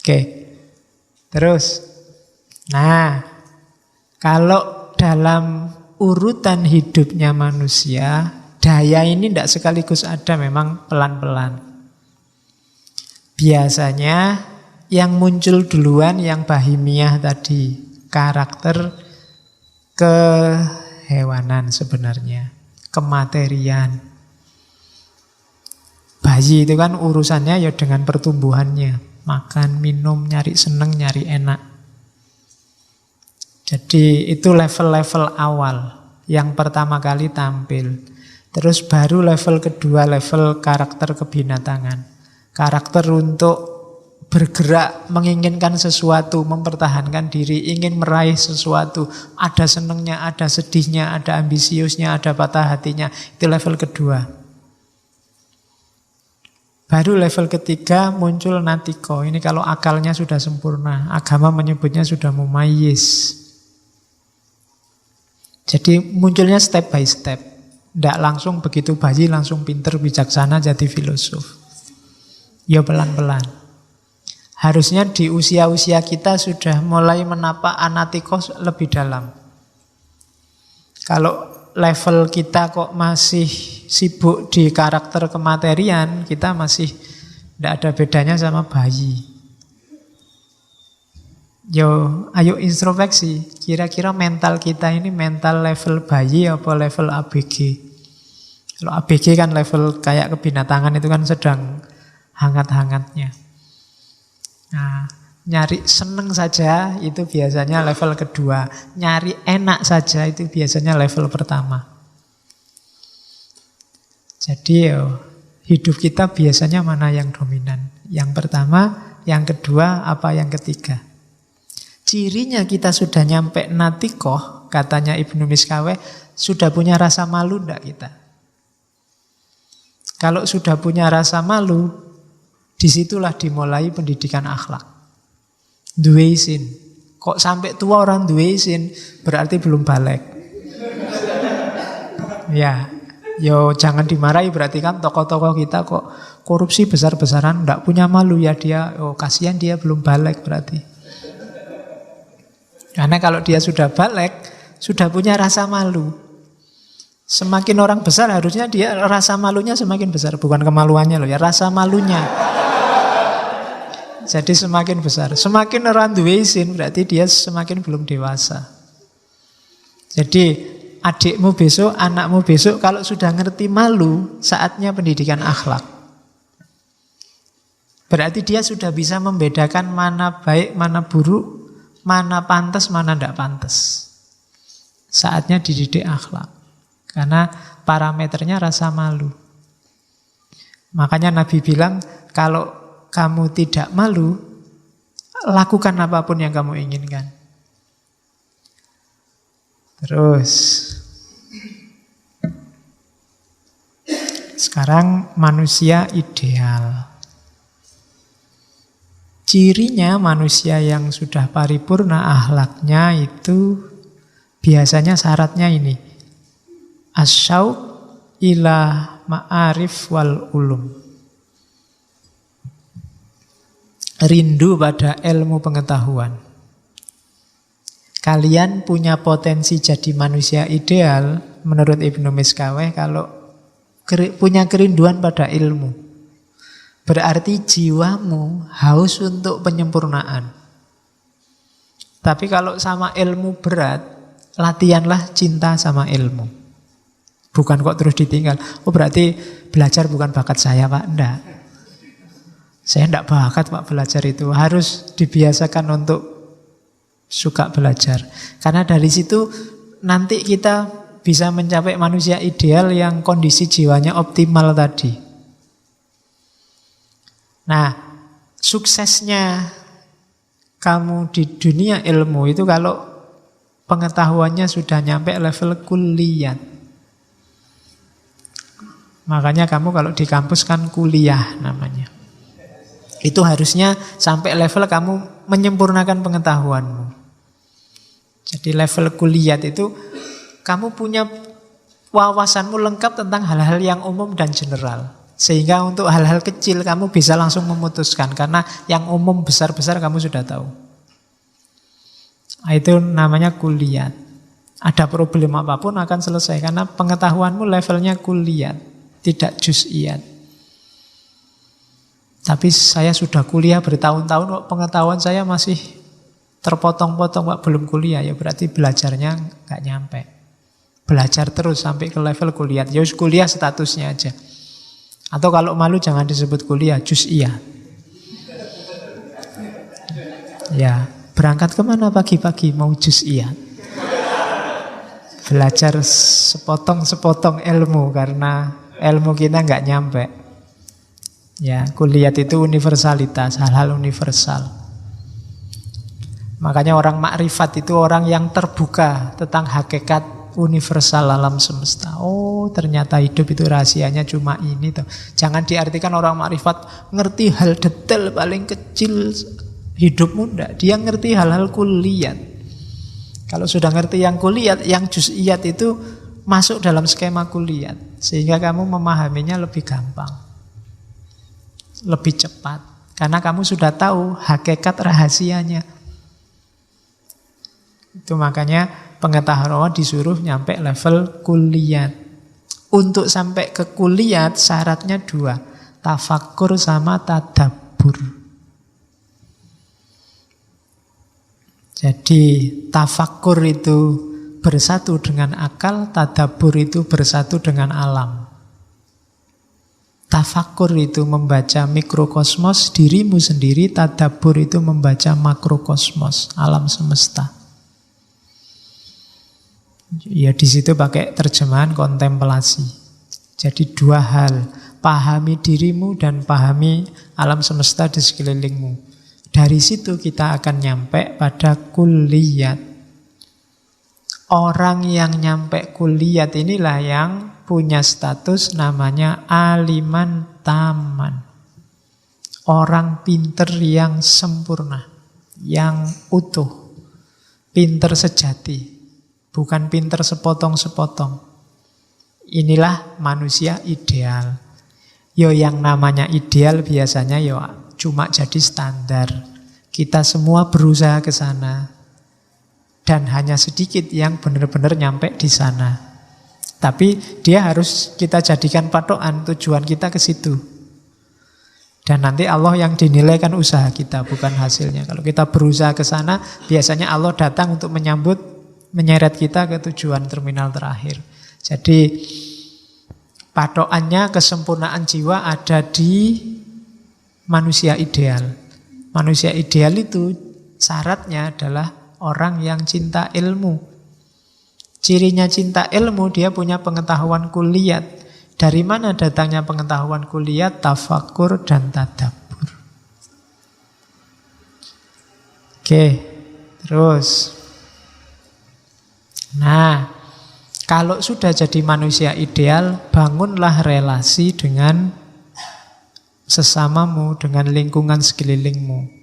Oke. Terus. Nah, kalau dalam urutan hidupnya manusia, daya ini tidak sekaligus ada, memang pelan-pelan. Biasanya yang muncul duluan yang bahimiah tadi, karakter kehewanan sebenarnya, kematerian. Bayi itu kan urusannya ya dengan pertumbuhannya, makan, minum, nyari seneng, nyari enak. Jadi itu level-level awal yang pertama kali tampil. Terus baru level kedua, level karakter kebinatangan. Karakter untuk bergerak, menginginkan sesuatu, mempertahankan diri, ingin meraih sesuatu. Ada senengnya, ada sedihnya, ada ambisiusnya, ada patah hatinya. Itu level kedua. Baru level ketiga muncul natiko. Ini kalau akalnya sudah sempurna. Agama menyebutnya sudah mumayyiz. Jadi munculnya step by step. Tidak langsung begitu bayi langsung pinter, bijaksana, jadi filosof. Ya pelan-pelan. Harusnya di usia-usia kita sudah mulai menapak anatiko lebih dalam. Kalau level kita kok masih sibuk di karakter kematerian, kita masih tidak ada bedanya sama bayi. Yo, ayo introspeksi. Kira-kira mental kita ini mental level bayi apa level ABG? Kalau ABG kan level kayak kebinatangan, itu kan sedang hangat-hangatnya. Nah, nyari seneng saja itu biasanya level kedua. Nyari enak saja itu biasanya level pertama. Jadi hidup kita biasanya mana yang dominan? Yang pertama, yang kedua, apa yang ketiga? Cirinya kita sudah nyampe natikoh, katanya Ibnu Miskaweh, sudah punya rasa malu enggak kita? Kalau sudah punya rasa malu, disitulah dimulai pendidikan akhlak. Duwe isin. Kok sampai tua orang duwe isin, berarti belum balik. Ya, yo jangan dimarahi, berarti kan tokoh-tokoh kita kok korupsi besar-besaran, enggak punya malu ya dia. Oh, kasihan dia belum balik berarti. Karena kalau dia sudah balik, sudah punya rasa malu. Semakin orang besar harusnya dia rasa malunya semakin besar, bukan kemaluannya loh ya, rasa malunya. Jadi semakin besar. Semakin orang duwe isin berarti dia semakin belum dewasa. Jadi adikmu besok, anakmu besok kalau sudah ngerti malu, saatnya pendidikan akhlak. Berarti dia sudah bisa membedakan mana baik, mana buruk, mana pantas, mana tidak pantas. Saatnya dididik akhlak. Karena parameternya rasa malu. Makanya Nabi bilang, kalau kamu tidak malu, lakukan apapun yang kamu inginkan. Terus, sekarang manusia ideal. Cirinya manusia yang sudah paripurna akhlaknya itu biasanya syaratnya ini. Asyauq ila ma'arif wal ulum. Rindu pada ilmu pengetahuan. Kalian punya potensi jadi manusia ideal menurut Ibnu Miskaweh kalau punya kerinduan pada ilmu. Berarti jiwamu haus untuk penyempurnaan. Tapi kalau sama ilmu berat, latihanlah cinta sama ilmu. Bukan kok terus ditinggal. Oh berarti belajar bukan bakat saya Pak. Enggak. Saya enggak bakat Pak belajar itu. Harus dibiasakan untuk suka belajar. Karena dari situ nanti kita bisa mencapai manusia ideal yang kondisi jiwanya optimal tadi. Nah, suksesnya kamu di dunia ilmu itu kalau pengetahuannya sudah nyampe level kulliyat. Makanya kamu kalau di kampus kan kuliah namanya. Itu harusnya sampai level kamu menyempurnakan pengetahuanmu. Jadi level kuliah itu kamu punya wawasanmu lengkap tentang hal-hal yang umum dan general. Sehingga untuk hal-hal kecil kamu bisa langsung memutuskan. Karena yang umum besar-besar kamu sudah tahu. Itu namanya kulliyat. Ada problem apapun akan selesai. Karena pengetahuanmu levelnya kulliyat, tidak juz'iyat. Tapi saya sudah kuliah bertahun-tahun kok pengetahuan saya masih terpotong-potong, Pak, belum kuliah. Ya berarti belajarnya nggak nyampe. Belajar terus sampai ke level kuliah. Ya kuliah statusnya aja. Atau kalau malu jangan disebut kuliah, juz'iyah. Ya, berangkat kemana pagi-pagi mau juz'iyah? Belajar sepotong-sepotong ilmu karena ilmu kita nggak nyampe. Ya, kuliah itu universalitas, hal-hal universal. Makanya orang makrifat itu orang yang terbuka tentang hakikat universal alam semesta. Oh, ternyata hidup itu rahasianya cuma ini toh. Jangan diartikan orang makrifat ngerti hal detail paling kecil hidupmu, enggak. Dia ngerti hal-hal kuliah. Kalau sudah ngerti yang kuliah, yang juz'iyat itu masuk dalam skema kuliah, sehingga kamu memahaminya lebih gampang, lebih cepat, karena kamu sudah tahu hakikat rahasianya. Itu makanya pengetahuan disuruh nyampe level kulliyat. Untuk sampai ke kulliyat syaratnya dua, tafakkur sama tadabbur. Jadi tafakkur itu bersatu dengan akal, tadabbur itu bersatu dengan alam. Tafakkur itu membaca mikrokosmos dirimu sendiri, tadabbur itu membaca makrokosmos alam semesta. Ya di situ pakai terjemahan kontemplasi. Jadi dua hal, pahami dirimu dan pahami alam semesta di sekelilingmu. Dari situ kita akan nyampe pada kulliyat. Orang yang nyampe kulliyat inilah yang punya status namanya aliman taman. Orang pinter yang sempurna, yang utuh, pinter sejati. Bukan pinter sepotong-sepotong. Inilah manusia ideal. Yo yang namanya ideal biasanya yo cuma jadi standar. Kita semua berusaha ke sana. Dan hanya sedikit yang benar-benar nyampe di sana. Tapi dia harus kita jadikan patokan, tujuan kita ke situ. Dan nanti Allah yang dinilai kan usaha kita, bukan hasilnya. Kalau kita berusaha ke sana, biasanya Allah datang untuk menyeret kita ke tujuan terminal terakhir. Jadi patokannya kesempurnaan jiwa ada di manusia ideal. Manusia ideal itu syaratnya adalah orang yang cinta ilmu. Cirinya cinta ilmu, dia punya pengetahuan kulliyat. Dari mana datangnya pengetahuan kulliyat? Tafakkur dan tadabbur. Oke, terus. Nah, kalau sudah jadi manusia ideal, bangunlah relasi dengan sesamamu, dengan lingkungan sekelilingmu.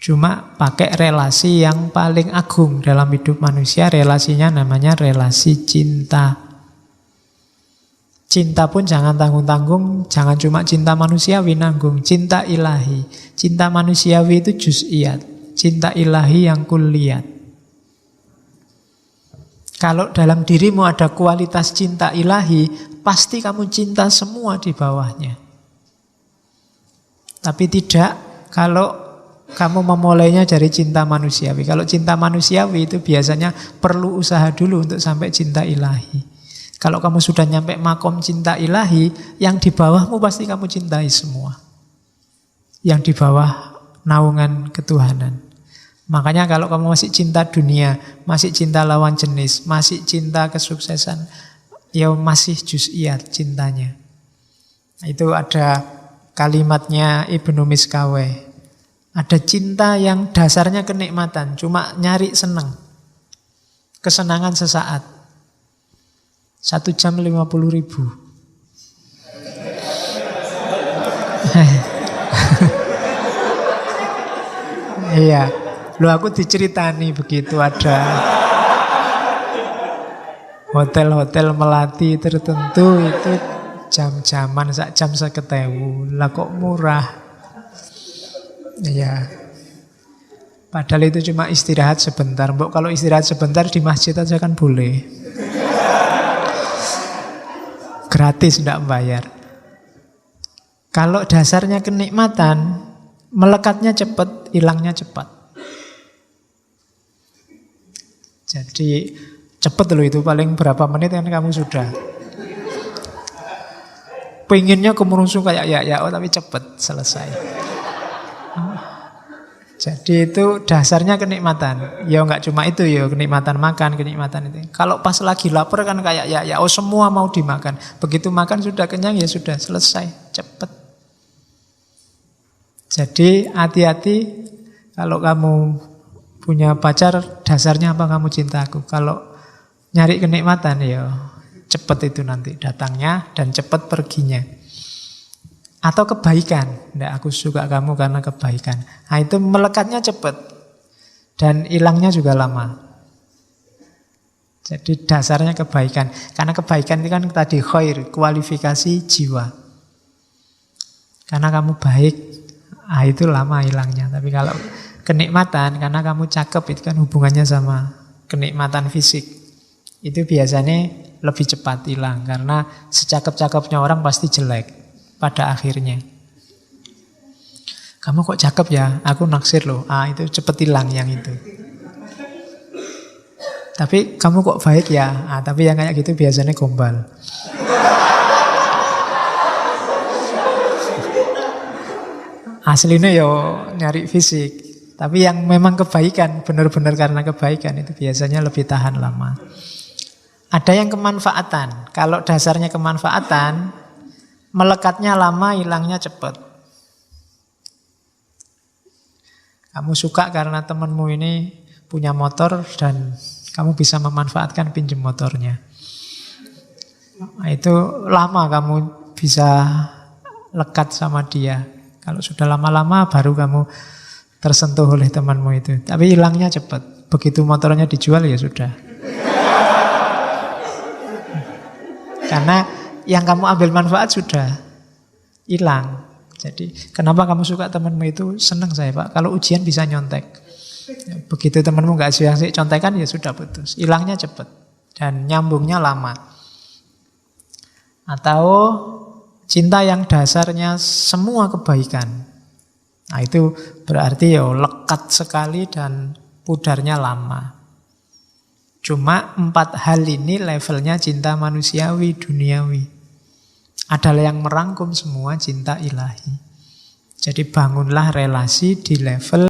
Cuma pakai relasi yang paling agung dalam hidup manusia, relasinya namanya relasi cinta. Cinta pun jangan tanggung-tanggung, jangan cuma cinta manusiawi nanggung, cinta ilahi. Cinta manusiawi itu juz'iyat, cinta ilahi yang kulliyat. Kalau dalam dirimu ada kualitas cinta ilahi, pasti kamu cinta semua di bawahnya. Tapi tidak kalau kamu memulainya dari cinta manusiawi. Kalau cinta manusiawi itu biasanya perlu usaha dulu untuk sampai cinta ilahi. Kalau kamu sudah nyampe makom cinta ilahi, yang di bawahmu pasti kamu cintai semua. Yang di bawah naungan ketuhanan. Makanya kalau kamu masih cinta dunia, masih cinta lawan jenis, masih cinta kesuksesan, ya masih juz'iyat cintanya. Itu ada kalimatnya Ibnu Miskaweh. Ada cinta yang dasarnya kenikmatan, cuma nyari senang. Kesenangan sesaat. 1 jam 50.000. Iya. Loh aku diceritani begitu, ada hotel-hotel melati tertentu itu jam-jaman sak jam 50.000. Lah kok murah? Ya. Padahal itu cuma istirahat sebentar. Mbok kalau istirahat sebentar di masjid aja kan boleh. Gratis, tidak bayar. Kalau dasarnya kenikmatan, melekatnya cepat, hilangnya cepat. Jadi cepat loh itu, paling berapa menit kan kamu sudah. Pengennya kemerungsung kayak ya, tapi cepat selesai. Jadi itu dasarnya kenikmatan. Ya enggak cuma itu ya, kenikmatan makan, kenikmatan itu. Kalau pas lagi lapar kan kayak ya, semua mau dimakan. Begitu makan sudah kenyang ya sudah selesai, cepat. Jadi hati-hati kalau kamu punya pacar, dasarnya apa kamu cinta aku. Kalau nyari kenikmatan ya cepat itu nanti datangnya dan cepat perginya. Atau kebaikan. Nggak, aku suka kamu karena kebaikan. Nah itu melekatnya cepat. Dan hilangnya juga lama. Jadi dasarnya kebaikan. Karena kebaikan itu kan tadi khair, kualifikasi jiwa. Karena kamu baik, itu lama hilangnya. Tapi kalau kenikmatan, karena kamu cakep, itu kan hubungannya sama kenikmatan fisik. Itu biasanya lebih cepat hilang. Karena secakep-cakepnya orang pasti jelek pada akhirnya. Kamu kok cakep ya, aku naksir loh. Itu cepet hilang yang itu. Tapi kamu kok baik ya, tapi yang kayak gitu biasanya gombal. Aslinya yo nyari fisik. Tapi yang memang kebaikan, benar-benar karena kebaikan, itu biasanya lebih tahan lama. Ada yang kemanfaatan. Kalau dasarnya kemanfaatan, melekatnya lama, hilangnya cepat. Kamu suka karena temanmu ini punya motor dan kamu bisa memanfaatkan pinjam motornya. Nah, itu lama kamu bisa lekat sama dia. Kalau sudah lama-lama baru kamu tersentuh oleh temanmu itu. Tapi hilangnya cepat. Begitu motornya dijual ya sudah. Karena yang kamu ambil manfaat sudah hilang. Jadi kenapa kamu suka temanmu itu? Senang saya Pak, kalau ujian bisa nyontek. Begitu temanmu gak asik contekan ya sudah putus. Hilangnya cepat dan nyambungnya lama. Atau cinta yang dasarnya semua kebaikan. Nah itu berarti ya lekat sekali dan pudarnya lama. Cuma 4 hal ini levelnya cinta manusiawi, duniawi. Adalah yang merangkum semua cinta ilahi. Jadi bangunlah relasi di level